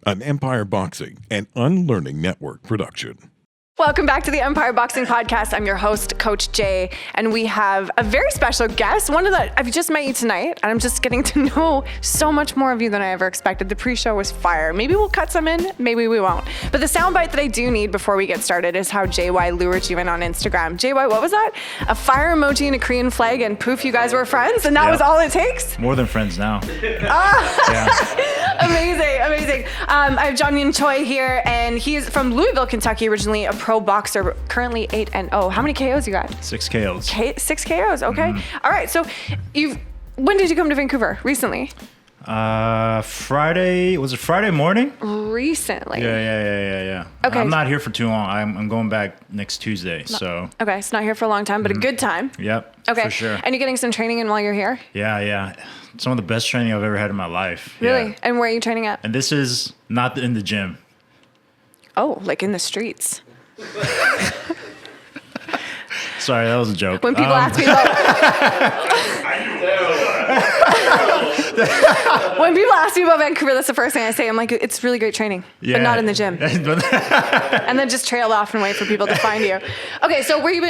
an Empire Boxing and Unlearning Network production. Welcome back to the Empire Boxing Podcast. I'm your host, Coach Jay, and we have a very special guest. I've just met you tonight, and I'm just getting to know so much more of you than I ever expected. The pre-show was fire. Maybe we'll cut some in, maybe we won't. But the soundbite that I do need before we get started is how JY lured you in on Instagram. JY, what was that? A fire emoji and a Korean flag, and poof, you guys were friends, and that was all it takes? More than friends now. Amazing. I have Jongin Choi here, and he's from Louisville, Kentucky, originally a pro boxer, currently 8-0. How many KOs you got? 6 KOs. 6 KOs, okay. All right, so when did you come to Vancouver? Recently? Friday, was it Friday morning? Recently. Yeah. Okay. I'm not here for too long. I'm going back next Tuesday, so. Okay, it's not here for a long time, but a good time. Yep, okay. for sure. And you're getting some training in while you're here? Yeah. Some of the best training I've ever had in my life. Really? Yeah. And where are you training at? And this is not in the gym. Oh, like in the streets. Sorry, that was a joke. When people ask me about when people ask me about Vancouver, that's the first thing I say. I'm like, it's really great training, but not in the gym. And then just trail off and wait for people to find you. Okay, so where you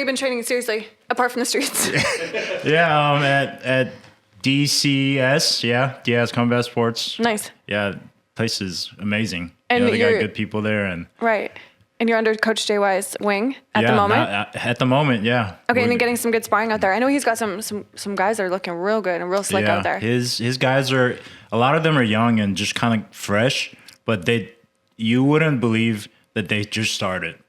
been training seriously, apart from the streets? At DCS, DS Combat Sports. Nice. Yeah, place is amazing. And they got good people there, and right. And you're under Coach JY's wing at the moment? At the moment, yeah. Okay, and you're getting some good sparring out there. I know he's got some guys that are looking real good and real slick out there. His guys a lot of them are young and just kind of fresh, but you wouldn't believe that they just started.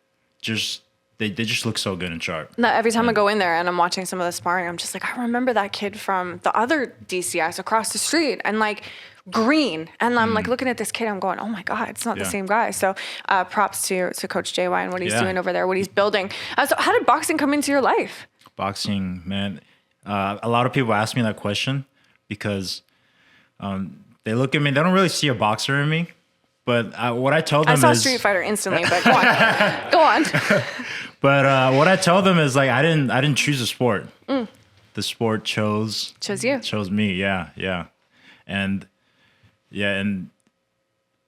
They just look so good and sharp. Now, every time I go in there and I'm watching some of the sparring, I'm just like, I remember that kid from the other DCS across the street and like green. And I'm like looking at this kid, I'm going, oh my God, it's not the same guy. So props to Coach JY and what he's doing over there, what he's building. So how did boxing come into your life? Boxing, man. A lot of people ask me that question because they look at me, they don't really see a boxer in me. But what I tell them is... I saw Street Fighter instantly, but go on. Go on. But what I tell them is like I didn't choose a sport. The sport chose you. Chose me. Yeah. And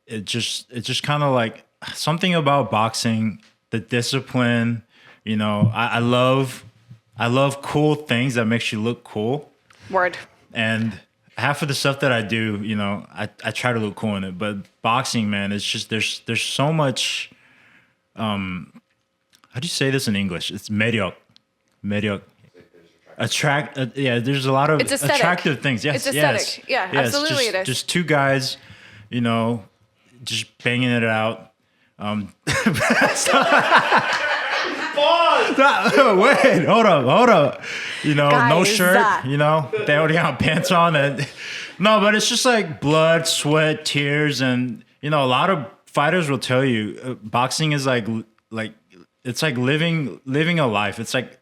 it just kind of like something about boxing, the discipline. You know, I love cool things that makes you look cool. Word. And half of the stuff that I do, you know, I try to look cool in it, but boxing, man, it's just there's so much. How do you say this in English? It's mediocre. There's a lot of attractive things. Yes, it's aesthetic. Yeah, absolutely it is. Just two guys, you know, just banging it out. Wait, hold up. You know, guys, no shirt. You know, they already got pants on. But it's just like blood, sweat, tears, and you know, a lot of fighters will tell you boxing is like it's like living a life. It's like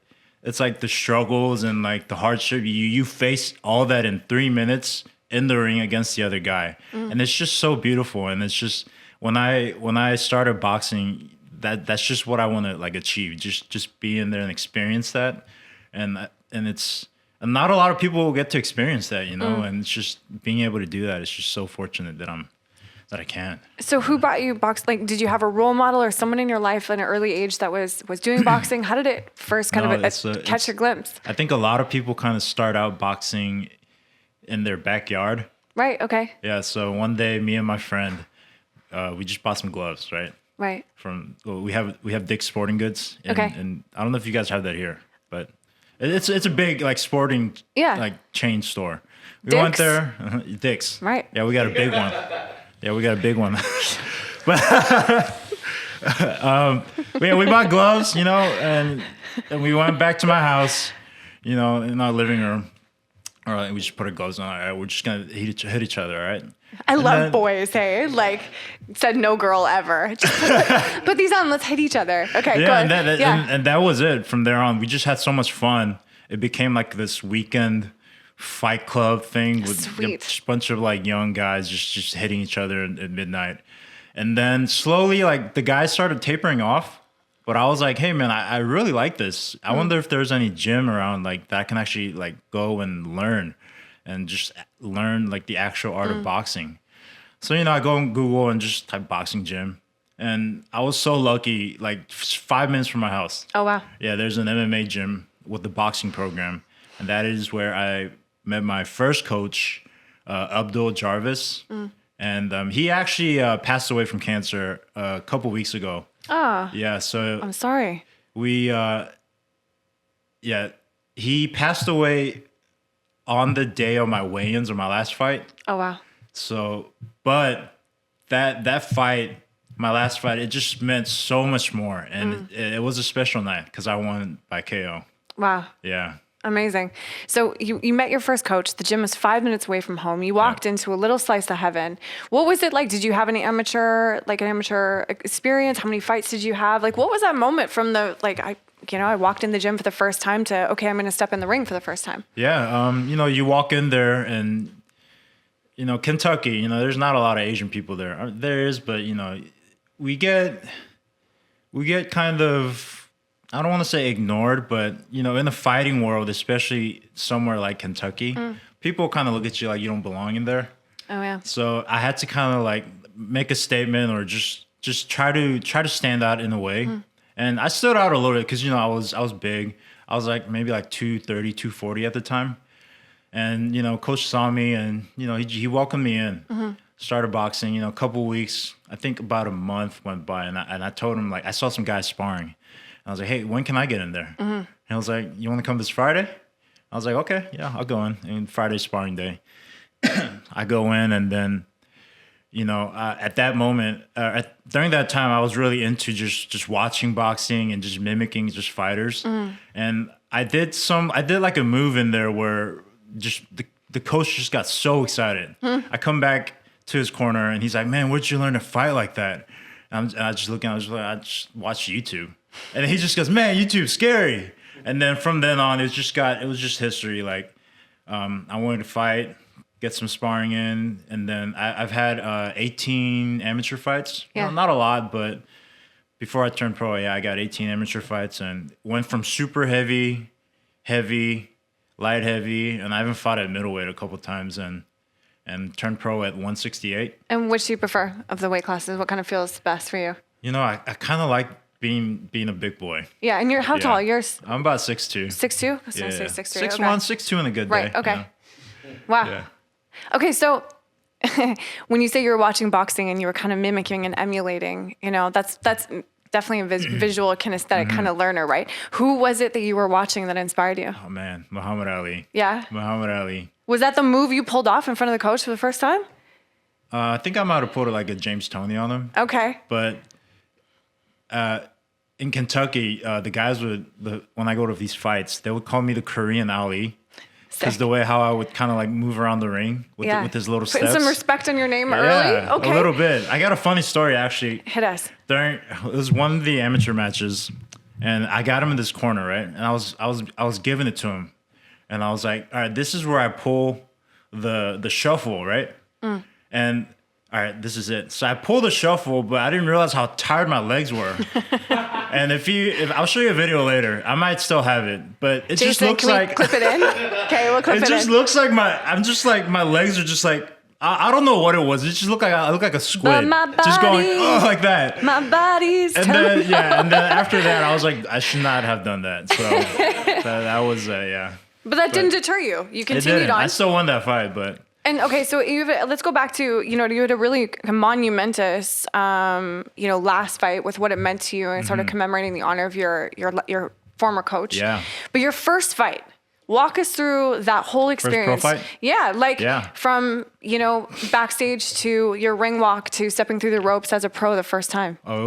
the struggles and like the hardship. You face all that in 3 minutes in the ring against the other guy, and it's just so beautiful. And it's just when I started boxing. That's just what I want to like achieve. Just be in there and experience that, and not a lot of people will get to experience that, you know. And it's just being able to do that. It's just so fortunate that I can. So who brought you box? Like, did you have a role model or someone in your life at an early age that was doing boxing? How did it first catch a glimpse? I think a lot of people kind of start out boxing in their backyard. Right. Okay. Yeah. So one day, me and my friend, we just bought some gloves, right? Right. We have Dick's Sporting Goods. Okay. And I don't know if you guys have that here, but it's a big like sporting like chain store. We went there, Dick's. Right. Yeah, we got a big one. But we bought gloves, you know, and we went back to my house, you know, in our living room. All right, we just put our gloves on. All right, we're just gonna hit each other, all right? I love boys, hey? Like, said no girl ever. Just put these on, let's hit each other. Okay, yeah, good. And that was it. From there on, we just had so much fun. It became like this weekend fight club thing with a bunch of like young guys just hitting each other at midnight. And then slowly, like, the guys started tapering off. But I was like, hey, man, I really like this. I wonder if there's any gym around like that I can actually like go and learn and just learn like the actual art of boxing. So, I go on Google and just type boxing gym. And I was so lucky, like 5 minutes from my house. Oh, wow. Yeah, there's an MMA gym with the boxing program. And that is where I met my first coach, Abdul Jarvis. And he actually passed away from cancer a couple weeks ago. Oh. Yeah, so I'm sorry. he passed away on the day of my weigh-ins or my last fight. Oh, wow. So, but that fight, my last fight, it just meant so much more. And it was a special night because I won by KO. Wow. Yeah. Amazing. So you met your first coach. The gym was 5 minutes away from home. You walked into a little slice of heaven. What was it like? Did you have any amateur experience? How many fights did you have? Like, what was that moment from the, like, I walked in the gym for the first time to, okay, I'm going to step in the ring for the first time. Yeah. You walk in there and, Kentucky, there's not a lot of Asian people there. There is, but, we get kind of, I don't want to say ignored, but, in the fighting world, especially somewhere like Kentucky, people kind of look at you like you don't belong in there. Oh, yeah. So I had to kind of like make a statement or just try to stand out in a way. And I stood out a little bit because, I was big. I was like maybe like 230, 240 at the time. And, coach saw me and, he welcomed me in. Started boxing, a couple weeks, I think about a month went by. And I told him, like, I saw some guys sparring. I was like, hey, when can I get in there? And I was like, you want to come this Friday? I was like, okay, yeah, I'll go in. And Friday's sparring day. I go in and then, at that moment, during that time, I was really into just watching boxing and just mimicking just fighters. And I did like a move in there where just the coach just got so excited. I come back to his corner and he's like, man, where'd you learn to fight like that? And I just look, I just watch YouTube. And he just goes, man, YouTube's scary. And then from then on, it was just history. Like, I wanted to fight, get some sparring in. And then I've had 18 amateur fights. Yeah. Not a lot, but before I turned pro, I got 18 amateur fights and went from super heavy, light heavy. And I even fought at middleweight a couple times and turned pro at 168. And which do you prefer of the weight classes? What kind of feels best for you? I kind of like being a big boy. Yeah, and you're how tall? You're I'm about 6'2". 6'2"? I was Yeah, gonna say 6'3". 6'1", 6'2" in a good day. Right, okay. Wow. Yeah. Okay, so when you say you were watching boxing and you were kind of mimicking and emulating, that's definitely a visual kinesthetic kind of learner, right? Who was it that you were watching that inspired you? Oh, man. Muhammad Ali. Yeah? Muhammad Ali. Was that the move you pulled off in front of the coach for the first time? I think I might have pulled like a James Toney on him. Okay. But in Kentucky, the guys when I go to these fights, they would call me the Korean Ali. Because the way how I would kind of like move around the ring with his little steps. Putting some respect on your name early? Okay. A little bit. I got a funny story, actually. Hit us. It was one of the amateur matches, and I got him in this corner, right? And I was giving it to him. And I was like, all right, this is where I pull the shuffle, right? And all right, this is it. So I pulled the shuffle, but I didn't realize how tired my legs were. And if I'll show you a video later, I might still have it, but it just looks like clip it in. Okay, we'll clip it in. It just looks like my legs are just like I don't know what it was. It just looked like I look like a squid, just going like that. My body's. And then after that, I was like, I should not have done that. So that was yeah. But that didn't deter you. You continued on. I still won that fight, but. And okay, so let's go back to, you had a really monumentous, last fight with what it meant to you and sort of commemorating the honor of your former coach. Yeah. But your first fight, walk us through that whole experience. First pro fight? Yeah, from, backstage to your ring walk to stepping through the ropes as a pro the first time. Oh,